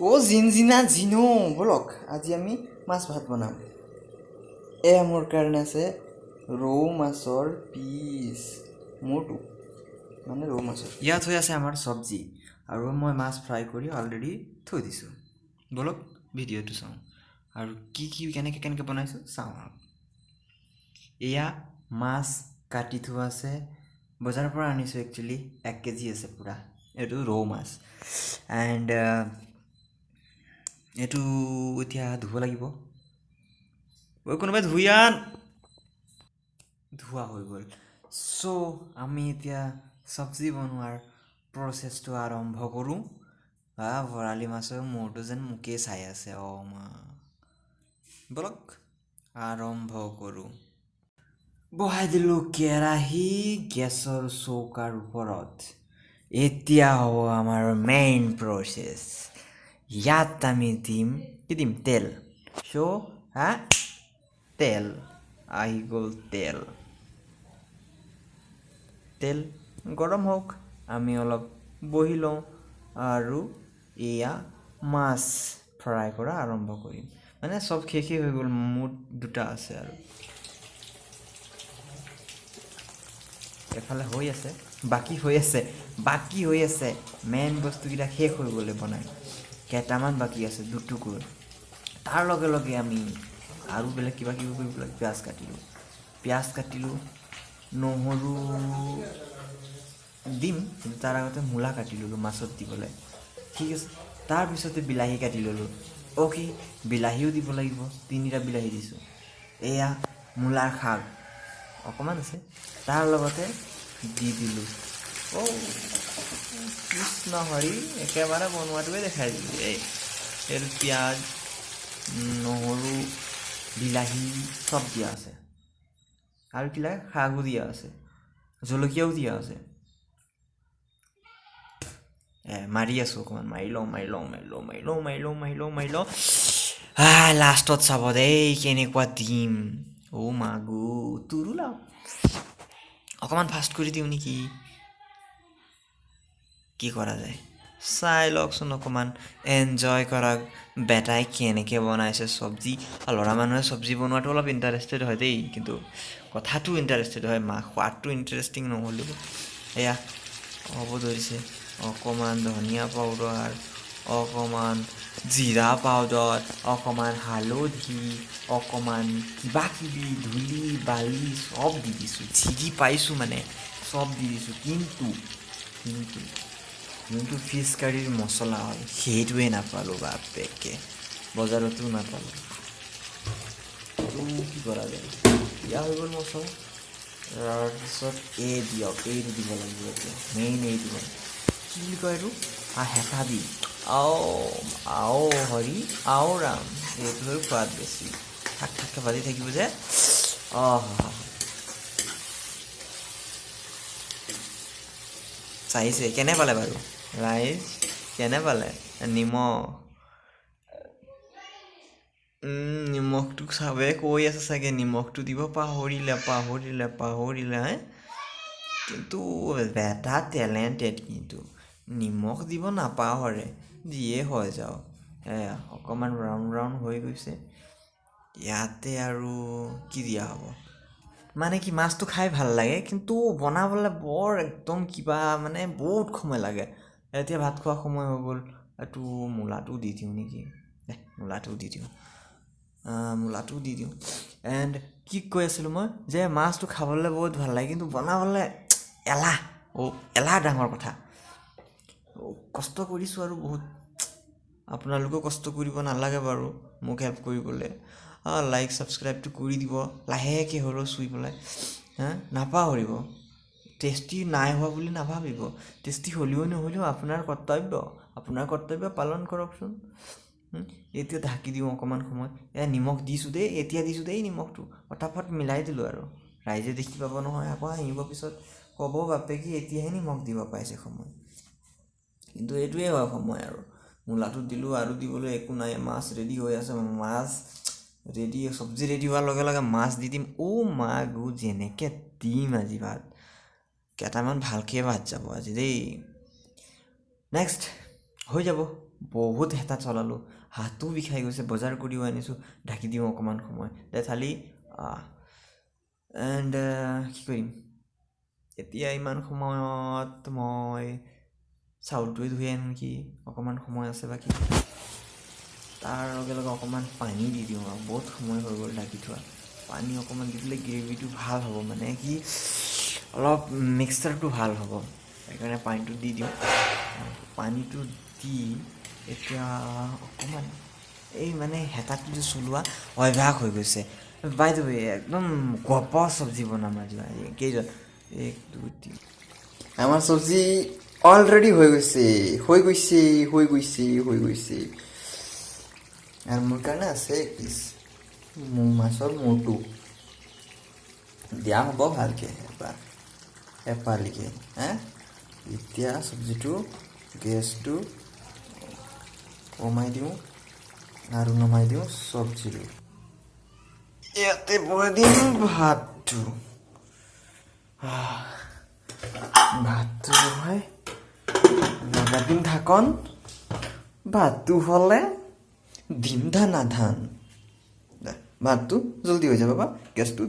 অ' জিনজিনা জিনো ব'লক আজি আমি মাছ ভাত বনাম। এয়া মোৰ কাৰণে আছে ৰৌ মাছৰ পিচ, মোৰটো মানে ৰৌ মাছৰ। ইয়াত হৈ আছে আমাৰ চব্জি আৰু মই মাছ ফ্ৰাই কৰি অলৰেডি থৈ দিছোঁ। ব'লক ভিডিঅ'টো চাওঁ আৰু কি কেনেকৈ বনাইছোঁ চাওঁ আৰু। এয়া মাছ কাটি থোৱা আছে, বজাৰৰ পৰা আনিছোঁ একচুৱেলি 1 কেজি আছে পূৰা। এইটো ৰৌ মাছ এণ্ড এইটো এতিয়া ধুব লাগিব। ঐ কোনোবাই ধুই আন। ধোৱা হৈ গ'ল। চ' আমি এতিয়া চব্জি বনোৱাৰ প্ৰচেছটো আৰম্ভ কৰোঁ। বৰালি মাছৰ মূৰটো যেন মোকেই চাই আছে। মা ব'লক আৰম্ভ কৰোঁ। বহাই দিলোঁ কেৰাহী গেছৰ চৌকাৰ ওপৰত। এতিয়া হ'ব আমাৰ মেইন প্ৰচেছ। ইয়াত আমি দিম তেল। তেল আহি গ'ল। তেল গৰম হওক, আমি অলপ বহি লওঁ আৰু এয়া মাছ ফ্ৰাই কৰা আৰম্ভ কৰিম। মানে চব শেষেই হৈ গ'ল, মোৰ 2টা আছে আৰু এফালে বাকী হৈ আছে। মেইন বস্তুকেইটা শেষ হৈ গ'লে বনাই কেইটামান বাকী আছে দুটুকুৰ। তাৰ লগে লগে আমি আৰু বেলেগ কিবা কিবি কৰিব লাগে। পিঁয়াজ কাটিলোঁ, নহৰু দিম কিন্তু তাৰ আগতে মূলা কাটি ল'লোঁ মাছত দিবলৈ। ঠিক আছে, তাৰপিছতে বিলাহী কাটি ল'লোঁ। বিলাহীও দিব লাগিব, 3টা বিলাহী দিছোঁ। এয়া মূলাৰ শাক অকণমান আছে, তাৰ লগতে দি দিলোঁ। কৃষ্ণ হৰি, একেবাৰে বনোৱাটোৱে দেখাই দিলোঁ। এইটো পিঁয়াজ, নহৰু, বিলাহী চব দিয়া আছে আৰু কি লাগে, শাকো দিয়া আছে, জলকীয়াও দিয়া আছে। মাৰি আছোঁ অকণমান, মাৰি লওঁ। লাষ্টত চাব দেই কেনেকুৱা দিম। মা গো তুৰুলা অকণমান ফাষ্ট কৰি দিওঁ নেকি? কি কৰা যায় চাই লওকচোন, অকণমান এনজয় কৰক। বেটাই কেনেকৈ বনাইছে চব্জি। ল'ৰা মানুহে চব্জি বনোৱাটো অলপ ইণ্টাৰেষ্টেড হয় দেই, কিন্তু কথাটো ইণ্টাৰেষ্টেড হয়, সোৱাদটো ইণ্টাৰেষ্টিং নহ'লেও। এয়া হ'ব ধৰিছে। অকণমান ধনিয়া পাউডাৰ, অকণমান জিৰা পাউডাৰ, অকণমান হালধি, অকণমান কিবা কিবি ধূলি বালি চব দি দিছোঁ। যি পাইছোঁ মানে চব দি দিছোঁ। কিন্তু যোনটো ফিছ কাৰীৰ মছলা হয় সেইটোৱে নাপালোঁ। বাপেকে বজাৰতো নাপালোঁ। কি কৰা যায়, দিয়া হৈ গ'ল মছলা। তাৰপিছত এইটো দিব লাগিব। এতিয়া মেইন এইটো কি বুলি কয়, এইটো হেঁচা দি হৰি ৰাম, এইটোৱে সোৱাদ বেছি। থাককৈ ভাজি থাকিব যে। চাইছে কেনে পালে বাৰু ৰাইজ? কেনে পালে? নিমখটো চবে কৈ আছে চাগে, নিমখটো দিব পাহৰিলে কিন্তু এটা টেলেণ্টেড, কিন্তু নিমখ দিব নাপাহৰে, যিয়ে হৈ যাওক। অকণমান ব্ৰাউন হৈ গৈছে। ইয়াতে আৰু কি দিয়া হ'ব, মানে কি মাছটো খাই ভাল লাগে কিন্তু বনাবলৈ বৰ একদম কিবা, মানে বহুত সময় লাগে। এতিয়া ভাত খোৱা সময় হৈ গ'ল। এইটো মূলাটো দি দিওঁ নেকি? মূলাটো দি দিওঁ। এণ্ড কি কৈ আছিলোঁ মই, যে মাছটো খাবলৈ বহুত ভাল লাগে কিন্তু বনাবলৈ এলাহ ডাঙৰ কথা। কষ্ট কৰিছোঁ আৰু বহুত। আপোনালোকেও কষ্ট কৰিব নালাগে বাৰু মোক হেল্প কৰিবলৈ। লাইক ছাবস্ক্ৰাইবটো কৰি দিব, লাহেকৈ হ'লেও চুই পেলাই। নাপাহৰিব। টেষ্টি নাই হোৱা বুলি নাভাবিব। টেষ্টি হ'লেও নহ'লেও আপোনাৰ কৰ্তব্য পালন কৰকচোন। এতিয়া ঢাকি দিওঁ অকণমান সময়। নিমখ দিছোঁ দেই, নিমখটো ফটাফট মিলাই দিলোঁ আৰু ৰাইজে দেখি পাব নহয়, আকৌ আহিব পিছত ক'ব বাপেকে এতিয়াহে নিমখ দিব পাইছে সময়। কিন্তু এইটোৱে হয় সময় আৰু। মূলাটো দিলোঁ, আৰু দিবলৈ একো নাই। মাছ ৰেডি হৈ আছে। চব্জি ৰেডি হোৱাৰ লগে লগে মাছ দি দিম। মা গো, যেনেকৈ দিম আজি ভাত, কেইটামান ভালকৈ ভাত যাব আজি দেই। নেক্সট হৈ যাব বহুত হেতা চলালোঁ, হাতো বিষাই গৈছে, বজাৰ কৰিও আনিছোঁ, ঢাকি দিওঁ অকণমান সময় দে থালি এণ্ড কি কৰিম এতিয়া ইমান সময়ত মই চাউলটোৱে ধুই আনো নেকি, অকণমান সময় আছে বাকী। তাৰ লগে লগে অকণমান পানী দি দিওঁ আৰু বহুত সময় হৈ গ'ল ঢাকি থোৱা। পানী অকণমান দি দিলে গ্ৰেভিটো ভাল হ'ব, মানে কি অলপ মিক্সাৰটো ভাল হ'ব, সেইকাৰণে পানীটো দি দিওঁ। পানীটো দি এতিয়া অকণমান এই মানে হেতাটো যে চলোৱা অভ্যাস হৈ গৈছে। বাই দ্য ৱে একদম গপচ চব্জি বনাম আজি কেইজন 1 2 3 আমাৰ চব্জি অলৰেডি হৈ গৈছে আৰু মোৰ কাৰণে আছে পিছ মাছৰ মূৰটো দিয়া হ'ব ভালকৈ এপালিকে এতিয়া চব্জিটো গেছটো কমাই দিওঁ আৰু নমাই দিওঁ চব্জিটো। ইয়াতে বহাই দিম ভাতটো বহাই লগাই দিম ঢাকন। ভাতটো হ'লে ধিম ধান আধান ভাতটো জলদি হৈ যাব বা গেছটো